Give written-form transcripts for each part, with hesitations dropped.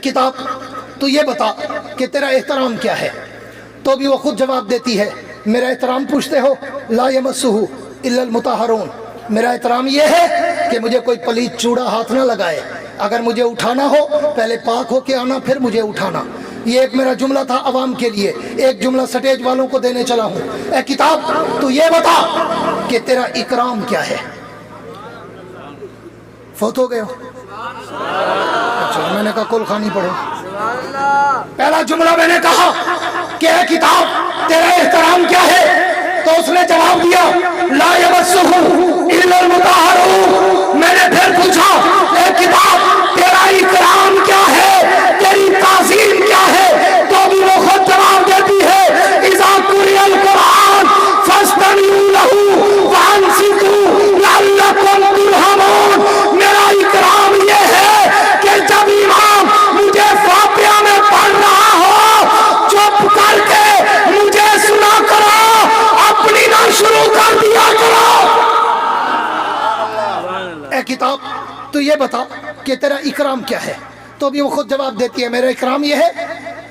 کتاب تو یہ بتا کہ تیرا احترام کیا ہے؟ تو بھی وہ خود جواب دیتی ہے میرا احترام پوچھتے ہو؟ لا یمسہ الا المطہرون، میرا احترام یہ ہے کہ مجھے کوئی پلیت چوڑا ہاتھ نہ لگائے، اگر مجھے اٹھانا ہو پہلے پاک ہو کے آنا پھر مجھے اٹھانا۔ یہ ایک میرا جملہ تھا عوام کے لیے، ایک جملہ سٹیج والوں کو دینے چلا ہوں۔ اے کتاب تو یہ بتا کہ تیرا اکرام کیا ہے؟ فوت ہو گئے ہو؟ اچھا میں نے کہا کل خانی پڑھو۔ پہلا جملہ میں نے کہا کہ اے کتاب تیرا احترام کیا ہے؟ تو اس نے جواب دیا لا یمسہ الا المطہرون۔ میں نے پھر پوچھا اے کتاب تیرا اکرام کیا ہے، تیری تعظیم کیا ہے؟ تو بھی وہ خود جواب دیتی ہے اذا قرئ القرآن فاستمعوا لہ وانصتوا لعلکم ترحمون۔ میرا اکرام یہ ہے کہ جب امام مجھے فاتحہ میں پڑھ رہا ہو چپ کر کے مجھے سنا کرو، اپنی نہ شروع کر دیا کرو۔ اے کتاب تو یہ بتا کہ تیرا اکرام کیا ہے؟ تو بھی وہ خود جواب دیتی ہے میرا اکرام یہ ہے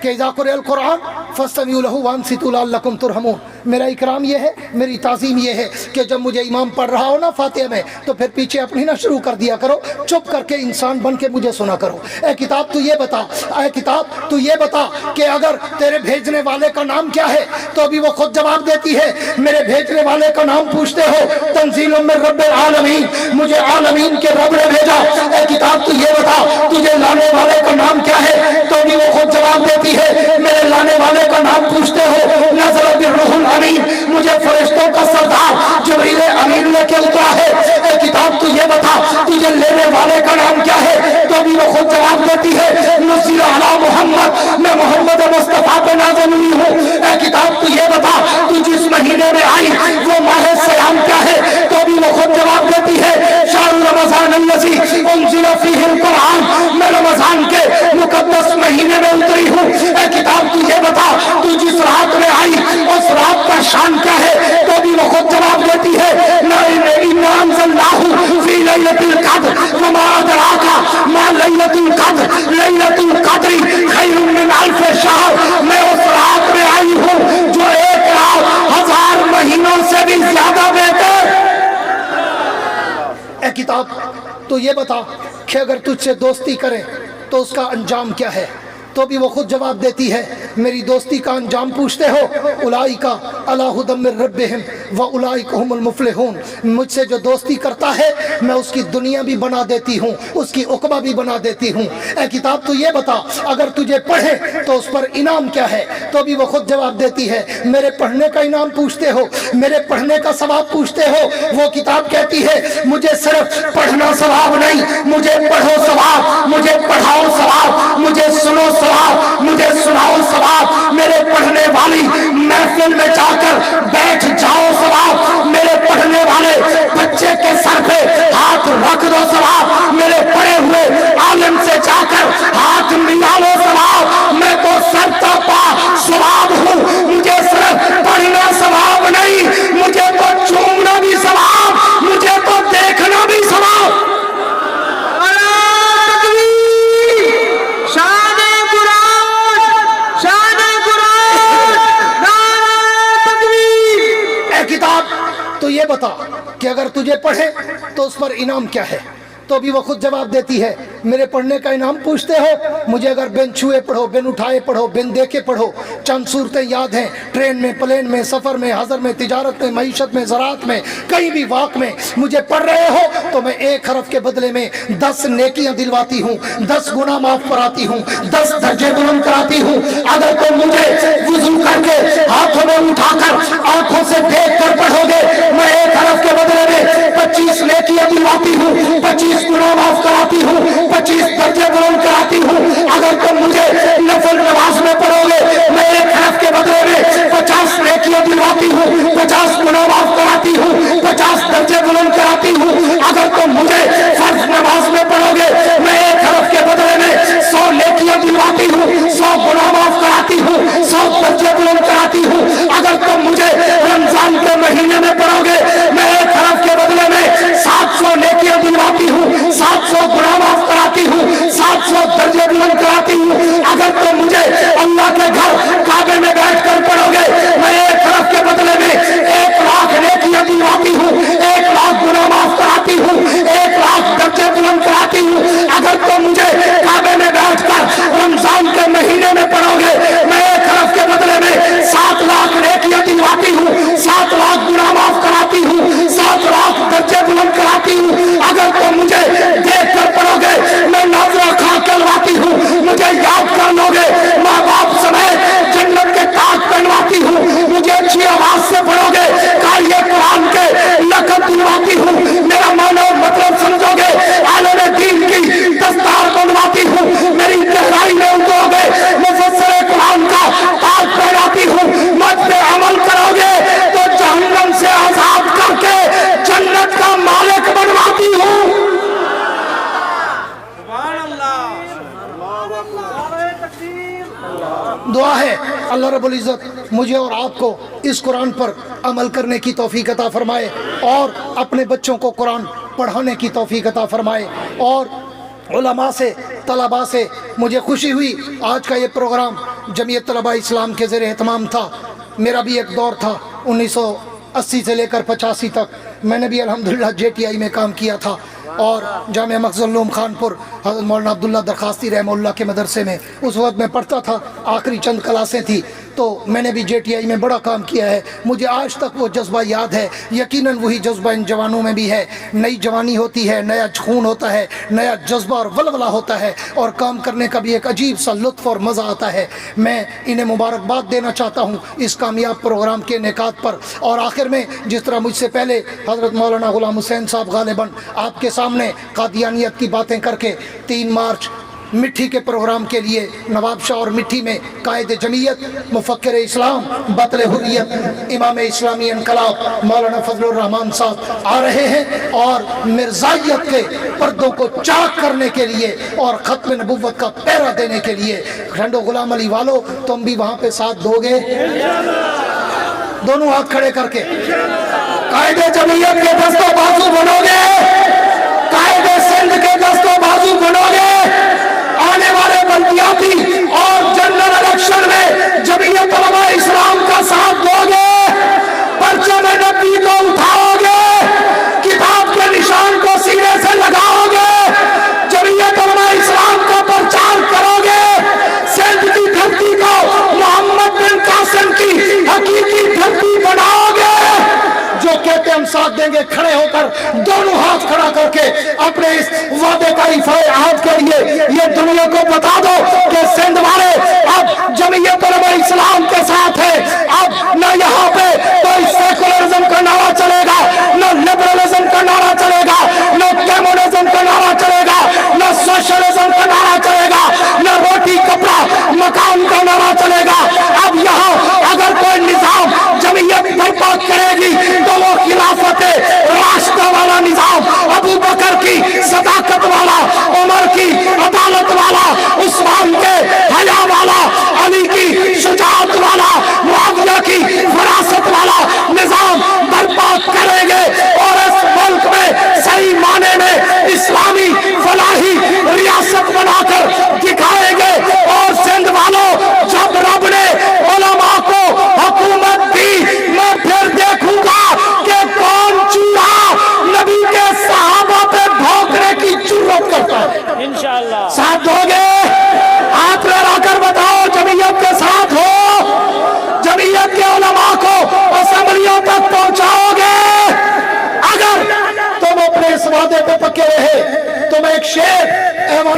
کہ اذا قرئ القرآن فاستمعوا لہ وانصتوا لعلکم ترحمون۔ میرا اکرام یہ ہے، میری تعظیم یہ ہے کہ جب مجھے امام پڑھ رہا ہو نا فاتحہ میں تو پھر پیچھے اپنی نہ شروع کر دیا کرو، چپ کر کے انسان بن کے مجھے سنا کرو۔ اے کتاب تو یہ بتا، اے کتاب تو یہ بتا کہ اگر تیرے بھیجنے والے کا نام کیا ہے؟ تو بھی وہ خود جواب دیتی ہے میرے بھیجنے والے کا نام پوچھتے ہو؟ تنزیل من رب العالمین، مجھے عالمین کے رب نے بھیجا۔ اے کتاب تو یہ بتا تجھے لانے والے کا نام کیا ہے؟ تو بھی وہ خود جواب دیتی ہے میرے لانے والے کا نام پوچھتے ہو؟ نزل بالروح الامین، مجھے فرشتوں کا سردار جبریل امین لے کے اترا ہے۔ اے کتاب تو یہ بتا تجھے لینے والے کا نام کیا ہے؟ تو بھی وہ خود جواب دیتی ہے نزل علی محمد، میں محمد مصطفیٰ پہ نازل ہوئی ہوں۔ اے کتاب تو یہ بتا تو جس مہینے میں آئی وہ ماہ سیام کیا ہے؟ تو بھی وہ خود جواب دیتی ہے شہر رمضان الذی انزل فیہ القرآن، میں رمضان کے مقدس مہینے میں اتری ہوں۔ اے کتاب تو یہ بتا تو جس رات میں آئی اس رات کا شان کیا ہے؟ تو بھی وہ خود جواب دیتی ہے اِنَّا أَنزَلْنَاهُ فِي لَيْلَةِ الْقَدْرِ وَمَا أَدْرَاكَ مَا لَيْلَةُ الْقَدْرِ لَيْلَةُ الْقَدْرِ خَيْرٌ مِّنْ أَلْفِ شَهْرٍ۔ میں اس رات میں آئی ہوں جو ایک رات 1000 مہینوں سے بھی زیادہ بہتر۔ اے کتاب تو یہ بتا کہ اگر تجھ سے دوستی کریں تو اس کا انجام کیا ہے؟ تو بھی وہ خود جواب دیتی ہے میری دوستی کا انجام پوچھتے ہو؟ اولئک علی ھدی من ربہم واولئک ھم المفلحون۔ مجھ سے جو دوستی کرتا ہے میں اس کی دنیا بھی بنا دیتی ہوں، اس کی عقبہ بھی بنا دیتی ہوں۔ اے کتاب تو یہ بتا اگر تجھے پڑھے تو اس پر انعام کیا ہے؟ تو بھی وہ خود جواب دیتی ہے میرے پڑھنے کا انعام پوچھتے ہو، میرے پڑھنے کا ثواب پوچھتے ہو؟ وہ کتاب کہتی ہے مجھے صرف پڑھنا ثواب نہیں، مجھے پڑھو ثواب، مجھے پڑھاؤ ثواب، مجھے سنو ثواب، مجھے سناؤ ثواب، میرے پڑھنے والی محفل میں جا کر بیٹھ جاؤ ثواب، میرے پڑھنے والے بچے کے سر پہ ہاتھ رکھ دو ثواب، میرے پڑھے ہوئے عالم سے جا کر ہاتھ ملاؤ ثواب۔ میں تو سر تا پا ثواب ہوں، مجھے صرف پڑھنا ثواب نہیں، مجھے تو چومنا بھی ثواب، مجھے تو دیکھنا بھی ثواب۔ تو یہ بتا کہ اگر تجھے پڑھے تو اس پر انعام کیا ہے؟ تو بھی وہ خود جواب دیتی ہے میرے پڑھنے کا انعام پوچھتے ہو؟ مجھے اگر بن چھوئے پڑھو، بن اٹھائے پڑھو، بن دیکھے پڑھو، چند صورتیں یاد ہیں، ٹرین میں، پلین میں، سفر میں، حضر میں، تجارت میں، معیشت میں، زراعت میں، کہیں بھی واق میں مجھے پڑھ رہے ہو تو میں ایک حرف کے بدلے میں 10 نیکیاں دلواتی ہوں، 10 گناہ معاف کراتی ہوں، 10 درجے بلند کراتی ہوں۔ اگر تم مجھے وضو کر کے ہاتھوں میں اٹھا کر آنکھوں سے دیکھ کر پڑھو گے میں ایک حرف کے بدلے میں 25 نیکیاں دلواتی ہوں، 25 گناہ معاف کراتی ہوں، 25 درجے بلند کراتی ہوں۔ اگر تم مجھے نفل نماز میں پڑھو گے میں ایک حرف کے بدلے میں 50 نیکیاں دلواتی ہوں، 50 گناہ معاف کراتی ہوں، 50 درجے بلند کراتی ہوں۔ اگر تم مجھے فرض نماز میں پڑھو گے میں ایک حرف کے بدلے میں 100 نیکیاں دلواتی ہوں، 100 گناہ معاف کراتی ہوں، 100 درجے بلند کراتی ہوں۔ اگر تم مجھے رمضان کے مہینے میں پڑھو گے میں ایک حرف کے بدلے میں 700 نیکیاں دلواتی ہوں، 700 گناہ معاف کراتی ہوں، 700 درجے بلند کراتی ہوں۔ دعا ہے اللہ رب العزت مجھے اور آپ کو اس قرآن پر عمل کرنے کی توفیق عطا فرمائے اور اپنے بچوں کو قرآن پڑھانے کی توفیق عطا فرمائے. اور علماء سے طلباء سے مجھے خوشی ہوئی، آج کا یہ پروگرام جمعیت طلباء اسلام کے زیر اہتمام تھا. میرا بھی ایک دور تھا 1980 سے لے کر 85 تک، میں نے بھی الحمدللہ JTI میں کام کیا تھا اور جامعہ مخزن العلوم خانپور حضرت مولانا عبداللہ درخواستی رحمہ اللہ کے مدرسے میں اس وقت میں پڑھتا تھا. آخری چند کلاسیں تھی تو میں نے بھی JTI میں بڑا کام کیا ہے. مجھے آج تک وہ جذبہ یاد ہے. یقیناً وہی جذبہ ان جوانوں میں بھی ہے. نئی جوانی ہوتی ہے، نیا خون ہوتا ہے، نیا جذبہ اور ولولہ ہوتا ہے اور کام کرنے کا بھی ایک عجیب سا لطف اور مزہ آتا ہے. میں انہیں مبارکباد دینا چاہتا ہوں اس کامیاب پروگرام کے انعقاد پر. اور آخر میں جس طرح مجھ سے پہلے حضرت مولانا غلام حسین صاحب غالباً آپ کے سامنے قادیانیت کی باتیں کر کے 3 مارچ مٹھی کے پروگرام کے لیے نواب شاہ اور مٹھی میں قائد جمعیت، مفکر اسلام، بطل حریت، امام اسلامی انقلاب مولانا فضل الرحمان صاحب آ رہے ہیں اور مرزائیت کے پردوں کو چاک کرنے کے لیے اور ختم نبوت کا پیرا دینے کے لیے. ٹھنڈو غلام علی والو تم بھی وہاں پہ ساتھ دو گے؟ دونوں ہاتھ کھڑے کر کے قائد جمعیت کے دست و بازو بنو گے؟ قائد سندھ کے دست و بازو بنو گے؟ آنے والے بلدیاتی اور جنرل الیکشن میں جمعیت علماء اسلام کا ساتھ دو گے؟ پرچم نبی کو اٹھاؤ گے؟ کتاب کے نشان کو سینے سے لگاؤ گے؟ جمعیت علماء اسلام کا پرچار کرو گے؟ سندھ کی دھرتی کو محمد بن قاسم کی حقیقی دھرتی بناؤ گے؟ جو کہتے ہم ساتھ دیں گے کھڑے ہو کر دونوں ہاتھ کھڑا کر کے اپنے اس وعدے کا ایفائے عہد کے لیے یہ دنیا کو بتا دو کہ سندھ والے اب جمعیت علماء اسلام کے ساتھ ہے. اب نہ یہاں پہ کوئی سیکولرزم کا نعرہ چلے گا، نہ لبرلزم کا نعرہ چلے گا، نہ کمیونزم کا نعرہ چلے گا، نہ سوشلزم کا نعرہ چلے گا، نہ روٹی کپڑا مکان کا نعرہ چلے گا. اب یہاں اگر کوئی نظام جمعیت برپا کرے گی تو وہ خلافت راشدہ والا نظام، ابو بکر کی صداقت والا، عمر کی عدالت والا، عثمان کے حیا والا، علی کی شجاعت والا، معاویہ کی فراست والا نظام برپا کریں گے اور اس ملک میں صحیح معنی میں اسلامی فلاحی ریاست بنا کر دکھائیں گے. اور سندھ والوں جب رب نے علماء کو حکومت دی، میں پھر دیکھوں گا کہ کون چوہا نبی کے صحابہ پہ بھونکنے کی جرات کرتا ہے. انشاءاللہ ساتھ دو گے؟ ہاتھ لہرا کر بتاؤ جمعیت کے ساتھ ہو؟ جمعیت کے علماء کو اسمبلیوں تک پہنچاؤ گے؟ اگر تم اپنے اس وعدے پہ پکے رہے تو میں ایک شعر ایوان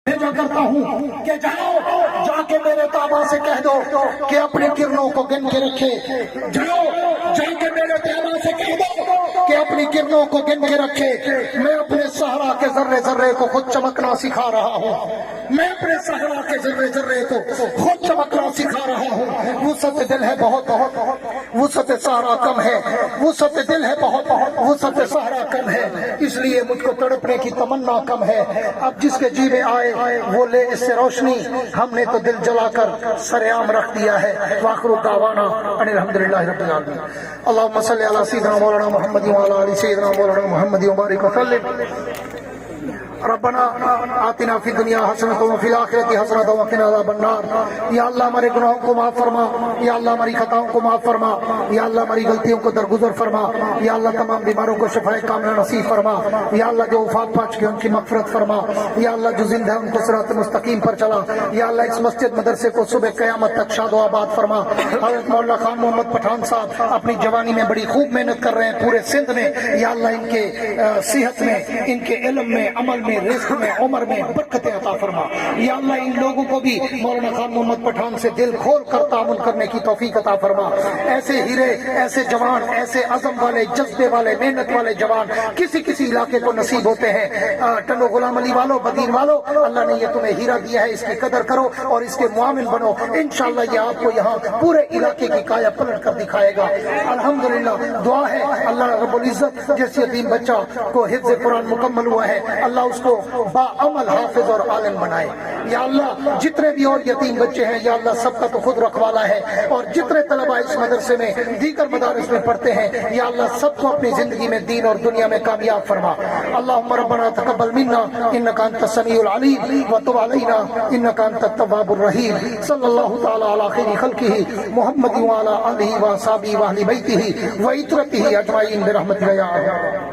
بھیجا کرتا ہوں کہ جاؤ جا کے میرے تابع سے کہہ دو کہ اپنی کرنوں کو گن کے رکھے. جاؤ جا کے میرے تابع سے کہہ دو کہ اپنی کرنوں کو گن کے رکھے. میں اپنے صحرا کے ذرے ذرے کو خود چمکنا سکھا رہا ہوں. میں اپنے صحرا کے ذرے ذرے کو خود چمکنا سکھا رہا ہوں. وسعت دل ہے بہت، وسعت صحرا کم ہے. وسعت دل ہے بہت، وسعت صحرا کم ہے. اس لیے مجھ کو تڑپنے کی تمنا کم ہے. اب جس کے جی میں آئے وہ لے اس سے روشنی، ہم نے تو دل جلا کر سرعام رکھ دیا ہے. وآخر دعوانا ان الحمدللہ رب العالمین. اللہم صلی علی سیدنا مولانا محمد وعلی آل سیدنا مولانا محمد وبارک وسلم. ربنا آتنا فی الدنیا حسنۃ وفی الآخرۃ حسنۃ وقنا عذاب النار. یا اللہ ہمارے گناہوں کو معاف فرما، یا اللہ ہماری خطاؤں کو معاف فرما، یا اللہ ہماری غلطیوں کو درگزر فرما، یا اللہ تمام بیماروں کو شفائے کاملہ نصیب فرما، یا اللہ جو وفات پا چکے ان کی مغفرت فرما، یا اللہ جو زندہ ان کو صراط مستقیم پر چلا، یا اللہ اس مسجد مدرسے کو صبح قیامت تک شاد و آباد فرما. حضرت مولانا خان محمد پٹھان صاحب اپنی جوانی میں بڑی خوب محنت کر رہے ہیں پورے سندھ میں. یا اللہ ان کے صحت میں، ان کے علم میں، عمل میں، رزق میں، عمر میں برکت عطا فرما. یا اللہ ان لوگوں کو بھی مولانا خان محمد پٹھان سے دل کھول کر تعامل کرنے کی توفیق عطا فرما. ایسے ہیرے، ایسے جوان، ایسے عزم والے، جذبے والے، محنت والے جوان کسی کسی علاقے کو نصیب ہوتے ہیں. ٹنڈو غلام علی والو، بدین والو، اللہ نے یہ تمہیں ہیرا دیا ہے، اس کی قدر کرو اور اس کے معاون بنو. انشاءاللہ یہ آپ کو یہاں پورے علاقے کی کایا پلٹ کر دکھائے گا. الحمدللہ دعا ہے اللہ رب العزت جس یتیم بچہ کو حفظ قرآن مکمل ہوا ہے، اللہ اس کو باعمل حافظ اور عالم بنائے۔ یا اللہ جتنے بھی اور یتیم بچے ہیں یا اللہ سب کا تو خود رکھوالا ہے، اور جتنے طلباء اس مدرسے میں دیگر مدارس میں پڑھتے ہیں یا اللہ سب کو اپنی زندگی میں دین اور دنیا میں کامیاب فرما۔ اللہم ربنا تقبل منا انک انت السمیع العلیم وتب علینا انک انت التواب الرحیم۔ صلی اللہ تعالی علی خیر خلقہ محمد وعلی آلہ وصحبہ واہل بیتہ وعترتہ اجمعین برحمتک یا ارحم۔